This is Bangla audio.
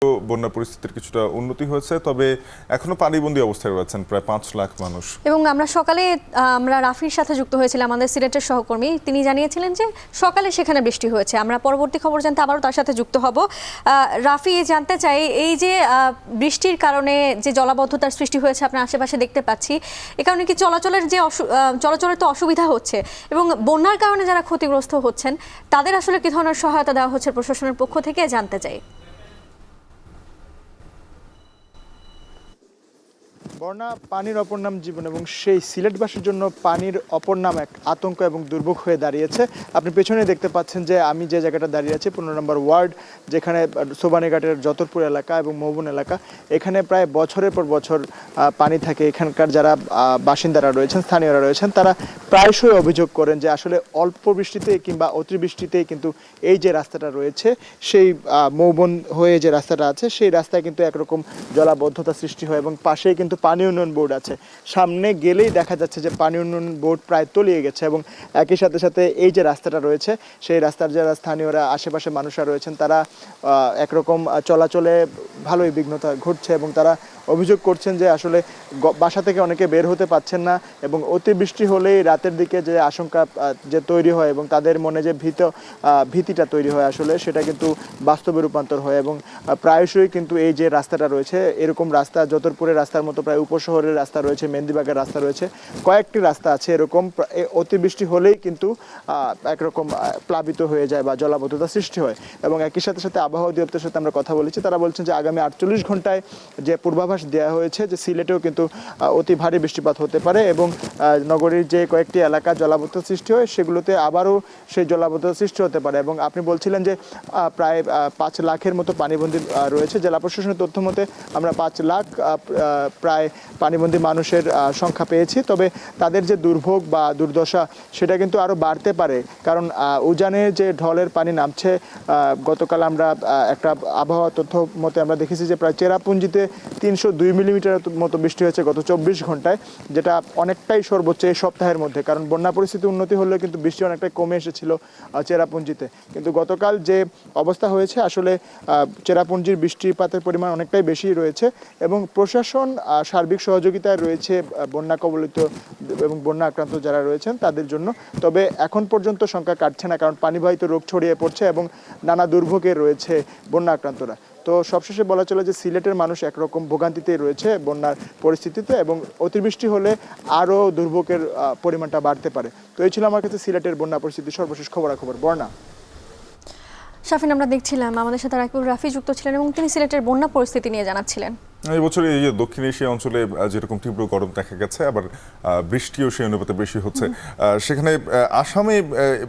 বন্যা পরিস্থিতির কিছুটা উন্নতি হয়েছে, তবে এখনো পানিবন্দী অবস্থায় রয়েছেন প্রায় 5 লাখ মানুষ। এবং আমরা সকালে রাফির সাথে যুক্ত হয়েছিলাম, আমাদের সিলেটের সহকর্মী। তিনি জানিয়েছিলেন যে সকালে সেখানে বৃষ্টি হয়েছে। আমরা পরবর্তী খবর জানতে আবারও তার সাথে যুক্ত হব। রাফি, জানতে চাই, এই যে বৃষ্টির কারণে যে জলাবদ্ধতার সৃষ্টি হয়েছে আপনার আশেপাশে দেখতে পাচ্ছি, এ কারণে কি চলাচলের তো অসুবিধা হচ্ছে, এবং বন্যার কারণে যারা ক্ষতিগ্রস্ত হচ্ছেন তাদের আসলে কি ধরনের সহায়তা দেওয়া হচ্ছে প্রশাসনের পক্ষ থেকে, জানতে চাই। বন্যা পানির অপর নাম জীবন, এবং সেই সিলেটবাসীর জন্য পানির অপর নাম এক আতঙ্ক এবং দুর্ভোগ হয়ে দাঁড়িয়েছে। আপনি পেছনে দেখতে পাচ্ছেন যে আমি যে জায়গাটা দাঁড়িয়ে আছি 15 নম্বর ওয়ার্ড, যেখানে সোবানীঘাটের যতরপুর এলাকা এবং মৌবন এলাকা, এখানে প্রায় বছরের পর বছর পানি থাকে। এখানকার যারা বাসিন্দারা রয়েছেন, স্থানীয়রা রয়েছেন, তারা প্রায়শই অভিযোগ করেন যে আসলে অল্প বৃষ্টিতে কিংবা অতিবৃষ্টিতেই কিন্তু এই যে রাস্তাটা রয়েছে, সেই মৌবন হয়ে যে রাস্তাটা আছে, সেই রাস্তায় কিন্তু একরকম জলাবদ্ধতা সৃষ্টি হয়, এবং পাশেই কিন্তু পানি উন্নয়ন বোর্ড আছে। সামনে গেলেই দেখা যাচ্ছে যে পানি উন্নয়ন বোর্ড প্রায় তলিয়ে গেছে, এবং একই সাথে সাথে এই যে রাস্তাটা রয়েছে, সেই রাস্তার যারা স্থানীয়রা, আশেপাশে মানুষরা রয়েছেন, তারা একরকম চলাচলে ভালোই বিঘ্নতা ঘটছে, এবং তারা অভিযোগ করছেন যে আসলে বাসা থেকে অনেকে বের হতে পারছেন না, এবং অতিবৃষ্টি হলেই রাতের দিকে যে আশঙ্কা যে তৈরি হয় এবং তাদের মনে যে ভীতিটা তৈরি হয়, আসলে সেটা কিন্তু বাস্তবে রূপান্তর হয়। এবং প্রায়শই কিন্তু এই যে রাস্তাটা রয়েছে, এরকম রাস্তা যতরপুরের রাস্তার মতো প্রায় উপশহরের রাস্তা রয়েছে, মেহেন্দিবাগের রাস্তা রয়েছে, কয়েকটি রাস্তা আছে এরকম অতিবৃষ্টি হলেই কিন্তু একরকম প্লাবিত হয়ে যায় বা জলাবদ্ধতা সৃষ্টি হয়। এবং একই সাথে সাথে আবহাওয়া অধিদপ্তরের সাথে আমরা কথা বলেছি, তারা বলছেন যে আগামী 48 ঘন্টায় যে পূর্বাভাস দেওয়া হয়েছে যে সিলেটেও কিন্তু অতি ভারী বৃষ্টিপাত হতে পারে, এবং নগরীর যে কয়েকটি এলাকা জলাবদ্ধতা সৃষ্টি হয়, সেগুলোতে আবারও সেই জলাবদ্ধতা সৃষ্টি হতে পারে। এবং আপনি বলছিলেন যে প্রায় 5 লাখের মতো পানিবন্দী রয়েছে। জেলা প্রশাসনের তথ্য মতে আমরা 5 লাখ প্রায় পানিবন্দী মানুষের সংখ্যা পেয়েছি, তবে তাদের যে দুর্ভোগ বা দুর্দশা সেটা কিন্তু আরও বাড়তে পারে, কারণ উজানে যে ঢলের পানি নামছে, গতকাল আমরা একটা আবহাওয়া তথ্য মতে আমরা দেখেছি যে প্রায় চেরাপুঞ্জিতে 302 মিলিমিটার মতো বৃষ্টি হয়েছে গত 24 ঘন্টায়, যেটা অনেকটাই সর্বোচ্চ এই সপ্তাহের মধ্যে। কারণ বন্যা পরিস্থিতি উন্নতি হলেও কিন্তু বৃষ্টি অনেকটাই কমে এসেছিল চেরাপুঞ্জিতে, কিন্তু গতকাল যে অবস্থা হয়েছে, আসলে চেরাপুঞ্জির বৃষ্টিপাতের পরিমাণ অনেকটাই বেশি রয়েছে, এবং প্রশাসন সার্বিক সহযোগিতায় রয়েছে বন্যা কবলিত এবং বন্যা আক্রান্ত যারা রয়েছেন তাদের জন্য। তবে এখন পর্যন্ত সংখ্যা কাটছে না, কারণ পানিবাহিত রোগ ছড়িয়ে পড়ছে এবং নানা দুর্ভোগে রয়েছে বন্যা আক্রান্তরা। তো সবশেষে বলা চলে যে সিলেটের মানুষ একরকম ভোগান্তিতেই রয়েছে বন্যার পরিস্থিতিতে, এবং অতিবৃষ্টি হলে আরও দুর্ভোগের পরিমাণটা বাড়তে পারে। তো এই ছিল আমার কাছে সিলেটের বন্যা পরিস্থিতির সর্বশেষ খবরাখবর। বর্ণা। শাফিন, আমরা দেখছিলাম আমাদের সাথে রাফি যুক্ত ছিলেন, এবং তিনি সিলেটের বন্যা পরিস্থিতি নিয়ে জানাচ্ছিলেন। এই বছর এই যে দক্ষিণ এশিয়া অঞ্চলে যেরকম তীব্র গরম দেখা গেছে, আবার বৃষ্টিও সেই অনুপাতে বেশি হচ্ছে। সেখানে আসামে